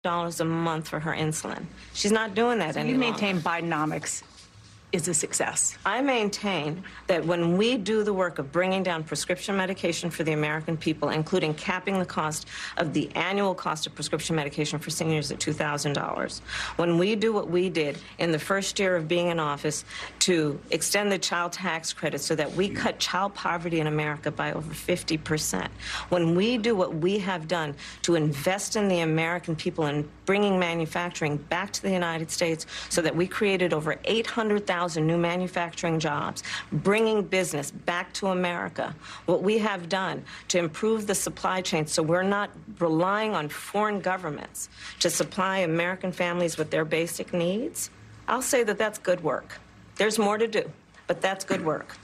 a month for her insulin. She's not doing that anymore. You maintain Bidenomics is a success. I maintain that when we do the work of bringing down prescription medication for the American people, including capping the cost of the annual cost of prescription medication for seniors at $2,000, when we do what we did in the first year of being in office to extend the child tax credit so that we cut child poverty in America by over 50%, when we do what we have done to invest in the American people and bringing manufacturing back to the United States so that we created over 800,000 new manufacturing jobs, bringing business back to America, what we have done to improve the supply chain so we're not relying on foreign governments to supply American families with their basic needs, I'll say that that's good work. There's more to do, but that's good work.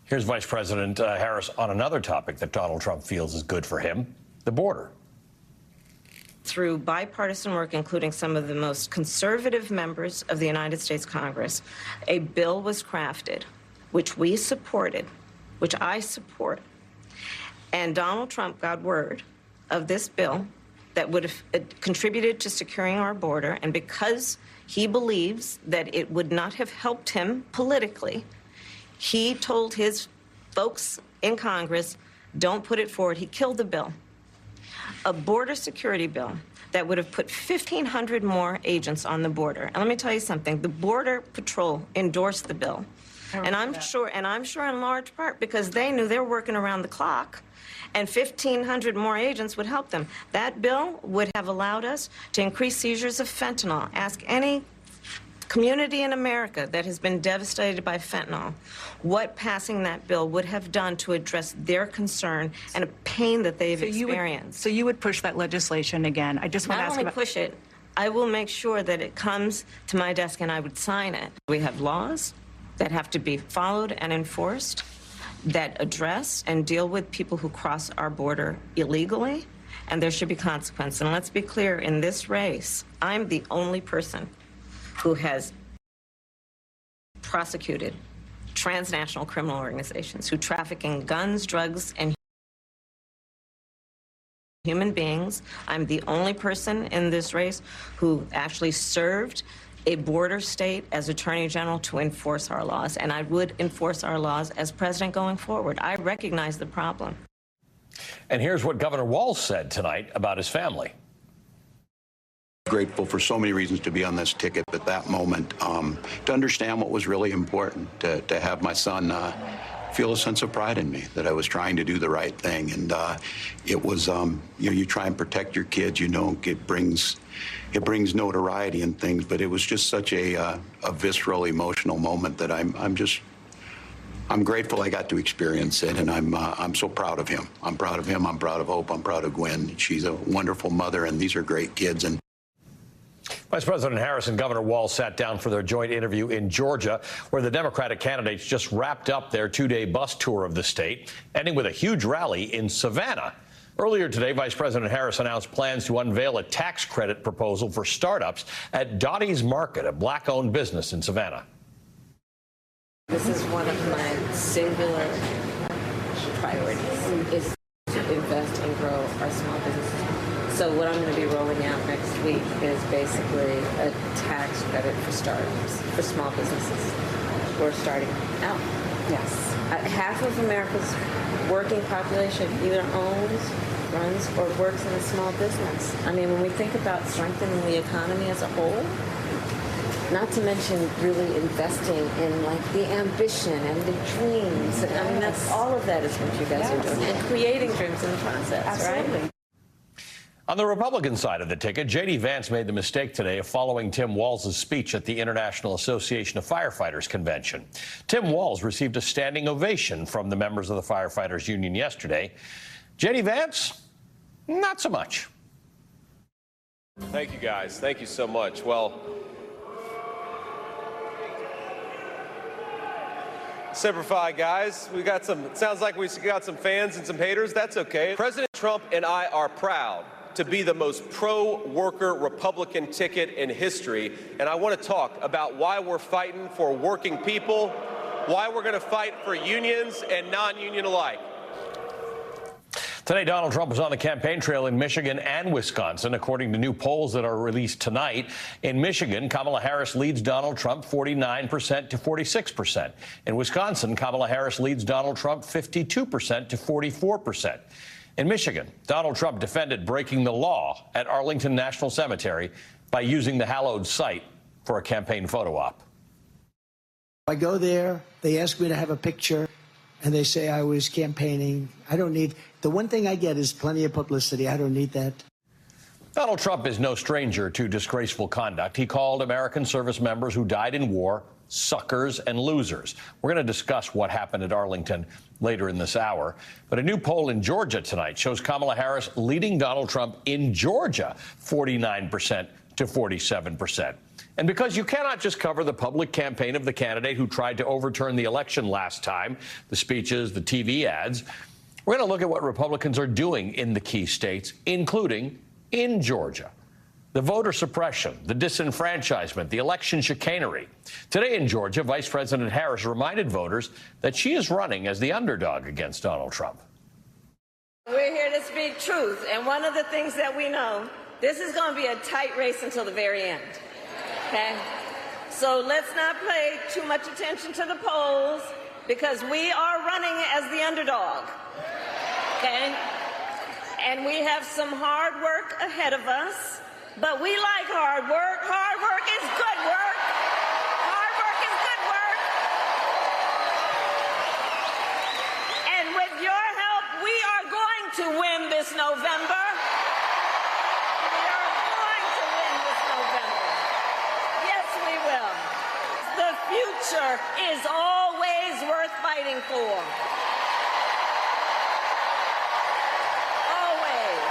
Here's Vice President Harris on another topic that Donald Trump feels is good for him, the border. Through bipartisan work, including some of the most conservative members of the United States Congress, a bill was crafted, which we supported, which I support. And Donald Trump got word of this bill that would have contributed to securing our border. And because he believes that it would not have helped him politically, he told his folks in Congress, don't put it forward. He killed the bill. A border security bill that would have put 1,500 more agents on the border. And let me tell you something, the Border Patrol endorsed the bill. And I'm sure in large part because they knew they were working around the clock and 1,500 more agents would help them. That bill would have allowed us to increase seizures of fentanyl. Ask any community in America that has been devastated by fentanyl what passing that bill would have done to address their concern and a pain that they've experienced. So you would push that legislation again. I just want to ask about... Not only push it, I will make sure that it comes to my desk and I would sign it. We have laws that have to be followed and enforced that address and deal with people who cross our border illegally, and there should be consequence. And let's be clear, in this race, I'm the only person who has prosecuted transnational criminal organizations who traffic in guns, drugs, and human beings. I'm the only person in this race who actually served a border state as Attorney General to enforce our laws, and I would enforce our laws as president going forward. I recognize the problem. And here's what Governor Walz said tonight about his family. Grateful for so many reasons to be on this ticket, but that moment, to understand what was really important, to have my son feel a sense of pride in me, that I was trying to do the right thing. And it was, you try and protect your kids, it brings notoriety and things, but it was just such a visceral, emotional moment that I'm grateful I got to experience it, and I'm so proud of him. I'm proud of him. I'm proud of Hope. I'm proud of Gwen. She's a wonderful mother, and these are great kids. And Vice President Harris and Governor Walz sat down for their joint interview in Georgia, where the Democratic candidates just wrapped up their two-day bus tour of the state, ending with a huge rally in Savannah. Earlier today, Vice President Harris announced plans to unveil a tax credit proposal for startups at Dottie's Market, a black-owned business in Savannah. This is one of my singular priorities, is to invest and grow our small businesses. So what I'm going to be rolling out next week is basically a tax credit for startups, for small businesses. We're starting out. Yes. Half of America's working population either owns, runs, or works in a small business. I mean, when we think about strengthening the economy as a whole, not to mention really investing in like the ambition and the dreams. Yes. I mean, that's all of that is what you guys are doing, and creating dreams in the process. Absolutely. Right? On the Republican side of the ticket, J.D. Vance made the mistake today of following Tim Walz's speech at the International Association of Firefighters convention. Tim Walz received a standing ovation from the members of the Firefighters Union yesterday. J.D. Vance, not so much. Thank you, guys. Thank you so much. Well, Semper Fi, guys. We got some, it sounds like we got some fans and some haters. That's okay. President Trump and I are proud to be the most pro-worker Republican ticket in history. And I want to talk about why we're fighting for working people, why we're going to fight for unions and non-union alike. Today, Donald Trump was on the campaign trail in Michigan and Wisconsin, according to new polls that are released tonight. In Michigan, Kamala Harris leads Donald Trump 49% to 46%. In Wisconsin, Kamala Harris leads Donald Trump 52% to 44%. In Michigan, Donald Trump defended breaking the law at Arlington National Cemetery by using the hallowed site for a campaign photo op. I go there, they ask me to have a picture, and they say I was campaigning. I don't need, the one thing I get is plenty of publicity. I don't need that. Donald Trump is no stranger to disgraceful conduct. He called American service members who died in war suckers and losers. We're going to discuss what happened at Arlington later in this hour. But a new poll in Georgia tonight shows Kamala Harris leading Donald Trump in Georgia 49% to 47%. And because you cannot just cover the public campaign of the candidate who tried to overturn the election last time, the speeches, the TV ads, we're going to look at what Republicans are doing in the key states, including in Georgia. The voter suppression, the disenfranchisement, the election chicanery. Today in Georgia, Vice President Harris reminded voters that she is running as the underdog against Donald Trump. We're here to speak truth, and one of the things that we know, this is going to be a tight race until the very end. Okay? So let's not pay too much attention to the polls, because we are running as the underdog. Okay? And we have some hard work ahead of us, but we like hard work. Hard work is good work. Hard work is good work. And with your help, we are going to win this November. We are going to win this November. Yes, we will. The future is always worth fighting for. Always.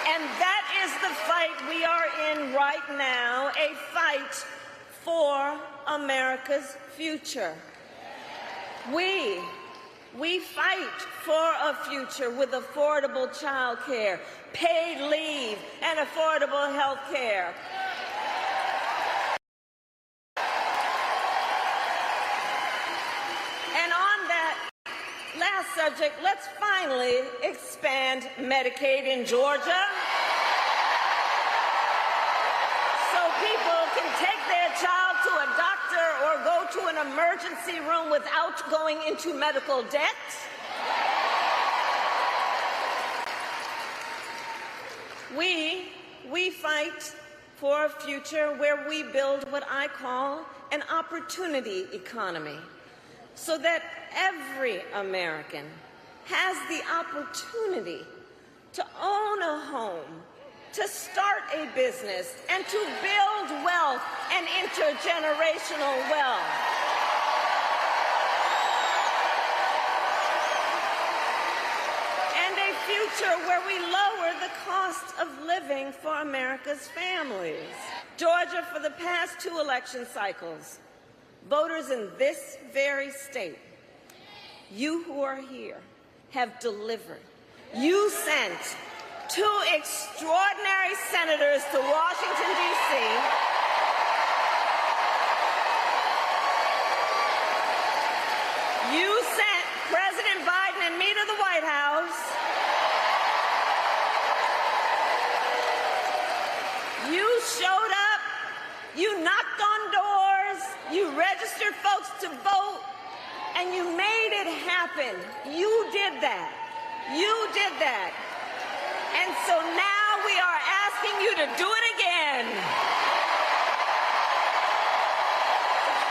And that is the fight we are in right now, a fight for America's future. We fight for a future with affordable child care, paid leave, and affordable health care. And on that last subject, let's finally expand Medicaid in Georgia so people can take their child to a doctor or go to an emergency room without going into medical debt. We fight for a future where we build what I call an opportunity economy, so that every American has the opportunity to own a home, to start a business, and to build wealth and intergenerational wealth. And a future where we lower the cost of living for America's families. Georgia, for the past 2 election cycles, voters in this very state, you who are here, have delivered. You sent 2 extraordinary senators to Washington, D.C. You sent President Biden and me to the White House. You showed up. You knocked on doors. You registered folks to vote. And you made it happen. You did that. You did that. And so now we are asking you to do it again.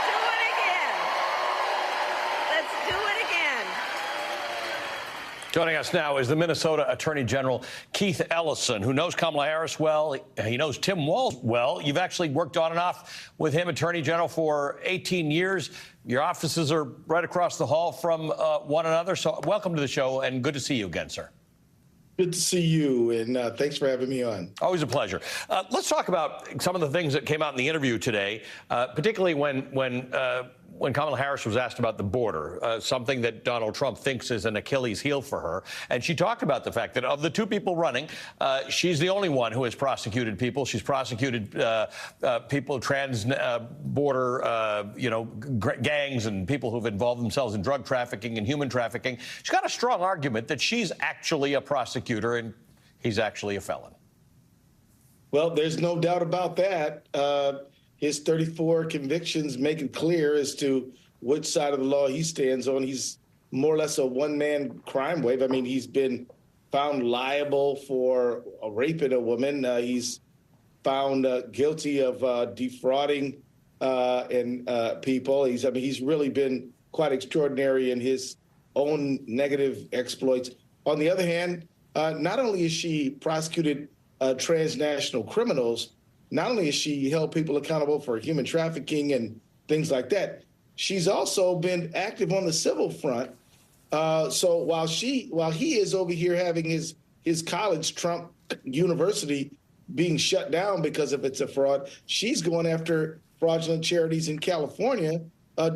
Do it again. Let's do it again. Joining us now is the Minnesota Attorney General Keith Ellison, who knows Kamala Harris well. He knows Tim Walz well. You've actually worked on and off with him, Attorney General, for 18 years. Your offices are right across the hall from one another. So welcome to the show, and good to see you again, sir. Good to see you, and thanks for having me on. Always a pleasure. Let's talk about some of the things that came out in the interview today, particularly when when Kamala Harris was asked about the border, something that Donald Trump thinks is an Achilles heel for her, and she talked about the fact that of the two people running, she's the only one who has prosecuted people. She's prosecuted people, border, gangs and people who've involved themselves in drug trafficking and human trafficking. She's got a strong argument that she's actually a prosecutor and he's actually a felon. Well, there's no doubt about that. His 34 convictions make it clear as to which side of the law he stands on. He's more or less a one-man crime wave. I mean, he's been found liable for raping a woman. He's found guilty of defrauding people. He's really been quite extraordinary in his own negative exploits. On the other hand, not only has she prosecuted transnational criminals, not only has she held people accountable for human trafficking and things like that, she's also been active on the civil front. So while he is over here having his college, Trump University, being shut down because of it's a fraud, she's going after fraudulent charities in California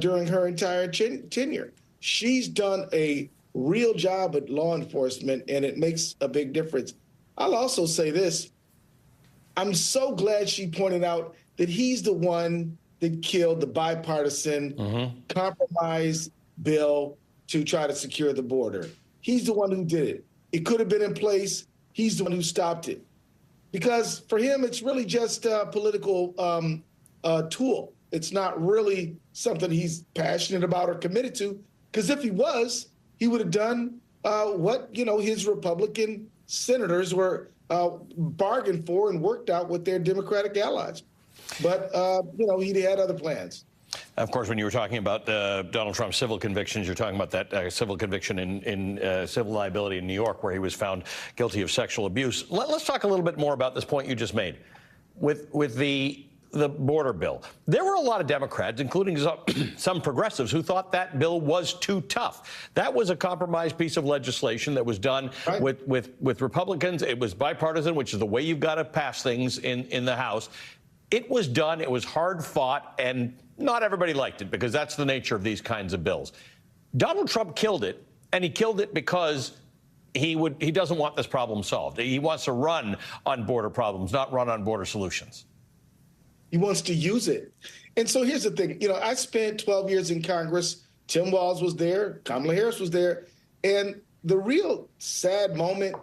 during her entire tenure. She's done a real job at law enforcement, and it makes a big difference. I'll also say this. I'm so glad she pointed out that he's the one that killed the bipartisan compromise bill to try to secure the border. He's the one who did it. It could have been in place. He's the one who stopped it. Because for him, it's really just a political tool. It's not really something he's passionate about or committed to. Because if he was, he would have done what his Republican senators were bargained for and worked out with their Democratic allies. But, he had other plans. Of course, when you were talking about Donald Trump's civil convictions, you're talking about that civil conviction in civil liability in New York, where he was found guilty of sexual abuse. Let's talk a little bit more about this point you just made with the border bill. There were a lot of Democrats, including some progressives, who thought that bill was too tough. That was a compromise piece of legislation that was done with Republicans. It was bipartisan, which is the way you've got to pass things in the House. It was done. It was hard fought, and not everybody liked it because that's the nature of these kinds of bills. Donald Trump killed it, and he killed it because he doesn't want this problem solved. He wants to run on border problems, not run on border solutions. He wants to use it. And so here's the thing. I spent 12 years in Congress. Tim Walz was there. Kamala Harris was there. And the real sad moment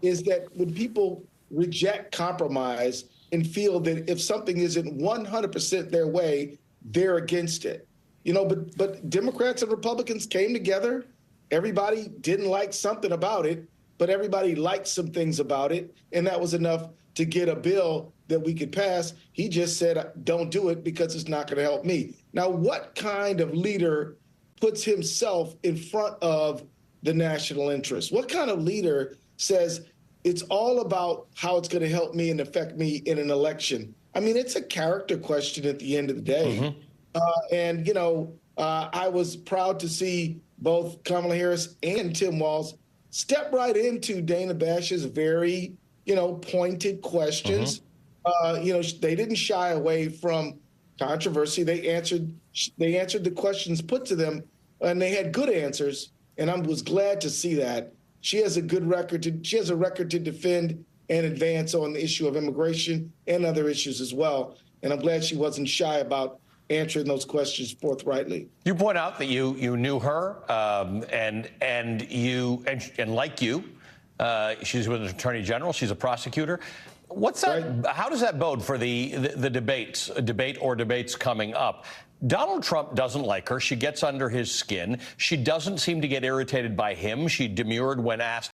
is that when people reject compromise and feel that if something isn't 100% their way, they're against it. But Democrats and Republicans came together. Everybody didn't like something about it, but everybody liked some things about it. And that was enough to get a bill that we could pass. He just said, don't do it because it's not going to help me. Now, what kind of leader puts himself in front of the national interest? What kind of leader says it's all about how it's going to help me and affect me in an election? I mean, it's a character question at the end of the day. I was proud to see both Kamala Harris and Tim Walz step right into Dana Bash's very, pointed questions. They didn't shy away from controversy. They answered the questions put to them, and they had good answers. And I was glad to see that. She has a good record. She has a record to defend and advance on the issue of immigration and other issues as well. And I'm glad she wasn't shy about answering those questions forthrightly. You point out that you knew her, and like you, she's with an attorney general. She's a prosecutor. What's that? Right. How does that bode for the debates coming up? Donald Trump doesn't like her. She gets under his skin. She doesn't seem to get irritated by him. She demurred when asked